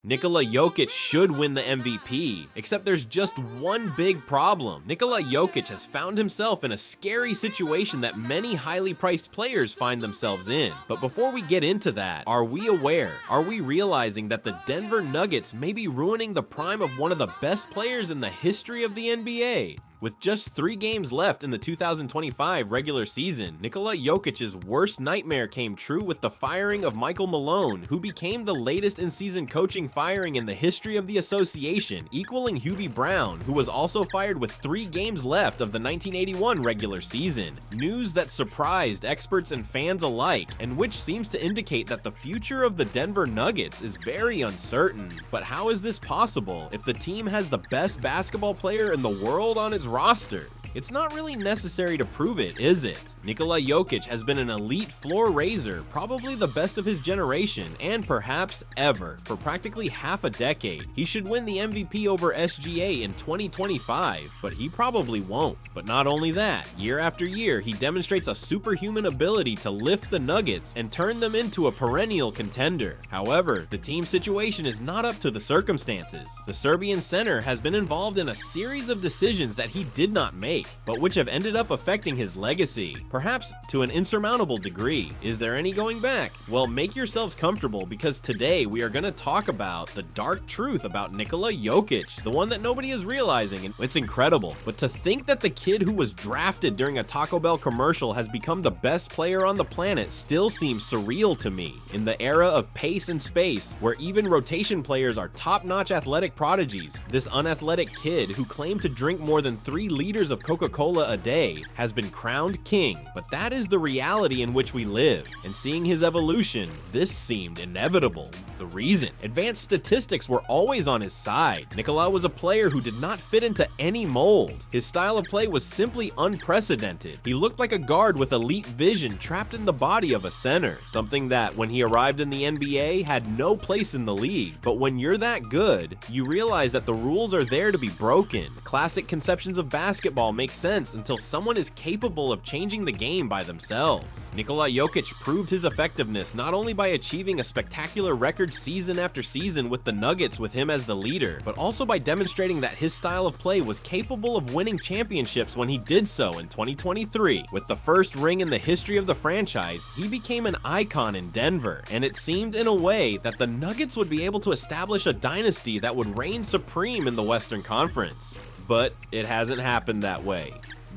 Nikola Jokic should win the MVP, except there's just one big problem. Nikola Jokic has found himself in a scary situation that many highly priced players find themselves in. But before we get into that, are we aware? Are we realizing that the Denver Nuggets may be ruining the prime of one of the best players in the history of the NBA? With just 3 games left in the 2025 regular season, Nikola Jokic's worst nightmare came true with the firing of Michael Malone, who became the latest in-season coaching firing in the history of the association, equaling Hubie Brown, who was also fired with 3 games left of the 1981 regular season. News that surprised experts and fans alike, and which seems to indicate that the future of the Denver Nuggets is very uncertain. But how is this possible if the team has the best basketball player in the world on its roster? It's not really necessary to prove it, is it? Nikola Jokic has been an elite floor raiser, probably the best of his generation, and perhaps ever, for practically half a decade. He should win the MVP over SGA in 2025, but he probably won't. But not only that, year after year, he demonstrates a superhuman ability to lift the Nuggets and turn them into a perennial contender. However, the team's situation is not up to the circumstances. The Serbian center has been involved in a series of decisions that he did not make, but which have ended up affecting his legacy, perhaps to an insurmountable degree. Is there any going back? Well, make yourselves comfortable, because today we are going to talk about the dark truth about Nikola Jokic, the one that nobody is realizing, and it's incredible. But to think that the kid who was drafted during a Taco Bell commercial has become the best player on the planet still seems surreal to me. In the era of pace and space, where even rotation players are top-notch athletic prodigies, this unathletic kid who claimed to drink more than 3 liters of Coca-Cola a day has been crowned king. But that is the reality in which we live, and seeing his evolution, this seemed inevitable. The reason? Advanced statistics were always on his side. Nikola was a player who did not fit into any mold. His style of play was simply unprecedented. He looked like a guard with elite vision trapped in the body of a center, something that, when he arrived in the NBA, had no place in the league. But when you're that good, you realize that the rules are there to be broken. Classic conceptions of basketball make sense until someone is capable of changing the game by themselves. Nikola Jokic proved his effectiveness not only by achieving a spectacular record season after season with the Nuggets with him as the leader, but also by demonstrating that his style of play was capable of winning championships when he did so in 2023. With the first ring in the history of the franchise, he became an icon in Denver, and it seemed in a way that the Nuggets would be able to establish a dynasty that would reign supreme in the Western Conference. But it hasn't happened that way.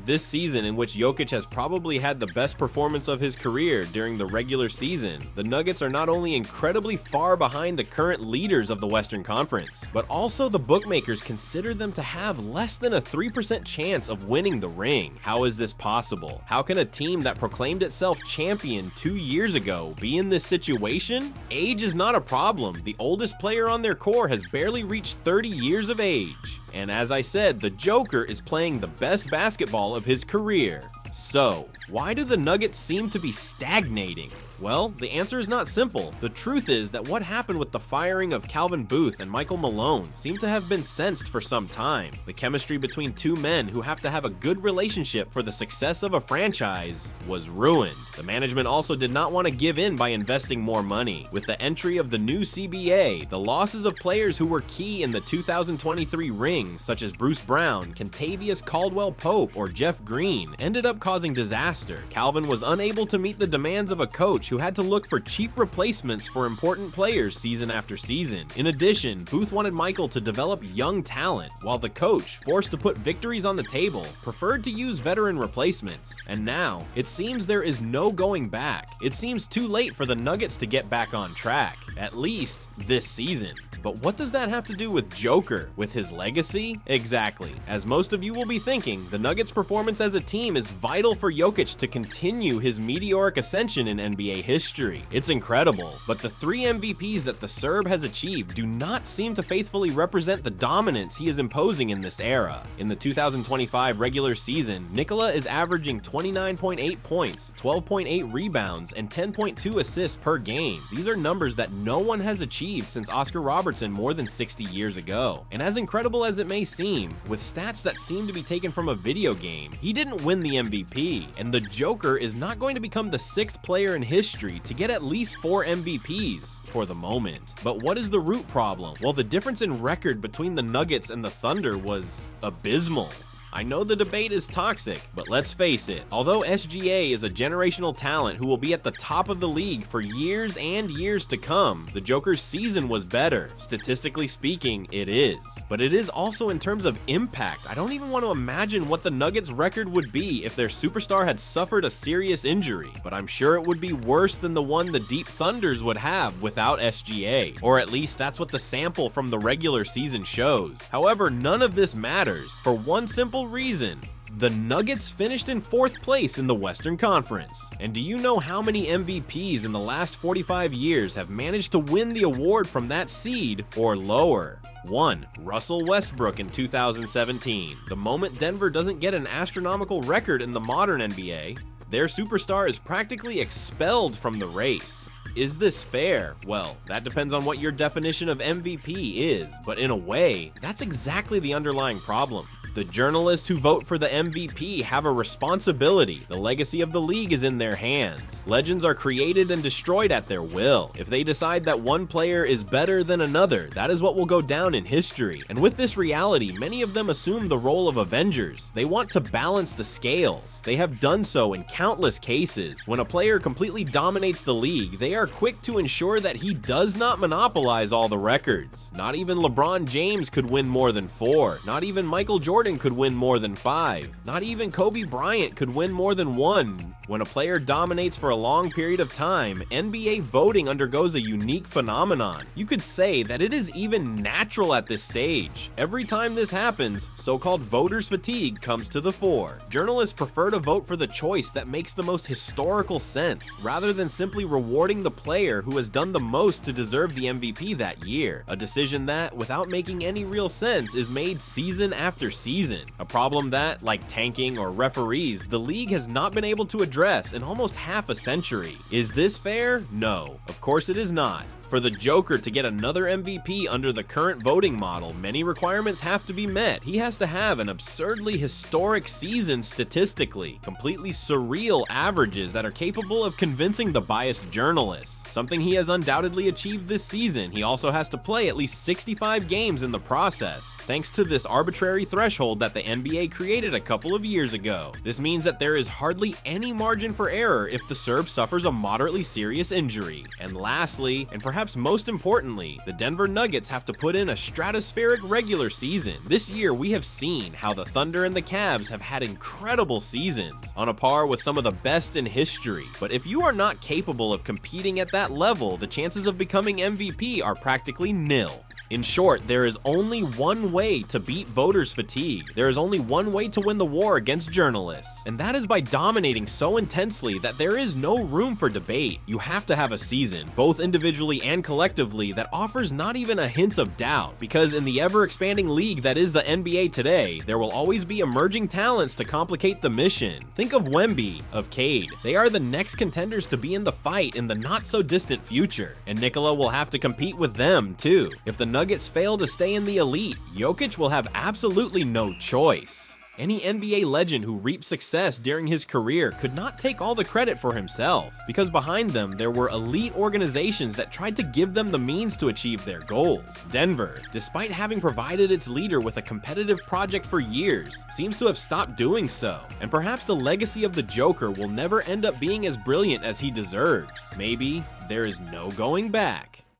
This season, in which Jokic has probably had the best performance of his career during the regular season, the Nuggets are not only incredibly far behind the current leaders of the Western Conference, but also the bookmakers consider them to have less than a 3% chance of winning the ring. How is this possible? How can a team that proclaimed itself champion 2 years ago be in this situation? Age is not a problem. The oldest player on their core has barely reached 30 years of age. And as I said, the Joker is playing the best basketball of his career. So, why do the Nuggets seem to be stagnating? Well, the answer is not simple. The truth is that what happened with the firing of Calvin Booth and Michael Malone seemed to have been sensed for some time. The chemistry between 2 men who have to have a good relationship for the success of a franchise was ruined. The management also did not want to give in by investing more money. With the entry of the new CBA, the losses of players who were key in the 2023 ring, such as Bruce Brown, Kentavious Caldwell-Pope, or Jeff Green, ended up causing disaster. Calvin was unable to meet the demands of a coach who had to look for cheap replacements for important players season after season. In addition, Booth wanted Michael to develop young talent, while the coach, forced to put victories on the table, preferred to use veteran replacements. And now, it seems there is no going back. It seems too late for the Nuggets to get back on track, at least this season. But what does that have to do with Joker? With his legacy? Exactly. As most of you will be thinking, the Nuggets' performance as a team is vital for Jokic to continue his meteoric ascension in NBA history. It's incredible, but the 3 MVPs that the Serb has achieved do not seem to faithfully represent the dominance he is imposing in this era. In the 2025 regular season, Nikola is averaging 29.8 points, 12.8 rebounds, and 10.2 assists per game. These are numbers that no one has achieved since Oscar Robertson Robertson more than 60 years ago. And as incredible as it may seem, with stats that seem to be taken from a video game, he didn't win the MVP, and the Joker is not going to become the 6th player in history to get at least 4 MVPs for the moment. But what is the root problem? Well, the difference in record between the Nuggets and the Thunder was abysmal. I know the debate is toxic, but let's face it, although SGA is a generational talent who will be at the top of the league for years and years to come, the Joker's season was better. Statistically speaking, it is. But it is also in terms of impact. I don't even want to imagine what the Nuggets' record would be if their superstar had suffered a serious injury, but I'm sure it would be worse than the one the Deep Thunders would have without SGA, or at least that's what the sample from the regular season shows. However, none of this matters, for one simple reason. The Nuggets finished in 4th place in the Western Conference. And do you know how many MVPs in the last 45 years have managed to win the award from that seed or lower? 1. Russell Westbrook in 2017. The moment Denver doesn't get an astronomical record in the modern NBA, their superstar is practically expelled from the race. Is this fair? Well, that depends on what your definition of MVP is, but in a way, that's exactly the underlying problem. The journalists who vote for the MVP have a responsibility. The legacy of the league is in their hands. Legends are created and destroyed at their will. If they decide that one player is better than another, that is what will go down in history. And with this reality, many of them assume the role of avengers. They want to balance the scales. They have done so in countless cases. When a player completely dominates the league, they are quick to ensure that he does not monopolize all the records. Not even LeBron James could win more than 4. Not even Michael Jordan could win more than 5. Not even Kobe Bryant could win more than 1. When a player dominates for a long period of time, NBA voting undergoes a unique phenomenon. You could say that it is even natural at this stage. Every time this happens, so-called voters' fatigue comes to the fore. Journalists prefer to vote for the choice that makes the most historical sense, rather than simply rewarding the player who has done the most to deserve the MVP that year. A decision that, without making any real sense, is made season after season. A problem that, like tanking or referees, the league has not been able to address in almost half a century. Is this fair? No, of course it is not. For the Joker to get another MVP under the current voting model, many requirements have to be met. He has to have an absurdly historic season statistically, completely surreal averages that are capable of convincing the biased journalists, something he has undoubtedly achieved this season. He also has to play at least 65 games in the process, thanks to this arbitrary threshold that the NBA created a couple of years ago. This means that there is hardly any margin for error if the Serb suffers a moderately serious injury. And lastly, and perhaps most importantly, the Denver Nuggets have to put in a stratospheric regular season. This year, we have seen how the Thunder and the Cavs have had incredible seasons, on a par with some of the best in history. But if you are not capable of competing at that level, the chances of becoming MVP are practically nil. In short, there is only one way to beat voters' fatigue. There is only one way to win the war against journalists, and that is by dominating so intensely that there is no room for debate. You have to have a season, both individually and collectively, that offers not even a hint of doubt, because in the ever-expanding league that is the NBA today, there will always be emerging talents to complicate the mission. Think of Wemby, of Cade. They are the next contenders to be in the fight in the not-so-distant future, and Nikola will have to compete with them, too. If the Nuggets fail to stay in the elite, Jokic will have absolutely no choice. Any NBA legend who reaped success during his career could not take all the credit for himself, because behind them there were elite organizations that tried to give them the means to achieve their goals. Denver, despite having provided its leader with a competitive project for years, seems to have stopped doing so, and perhaps the legacy of the Joker will never end up being as brilliant as he deserves. Maybe there is no going back.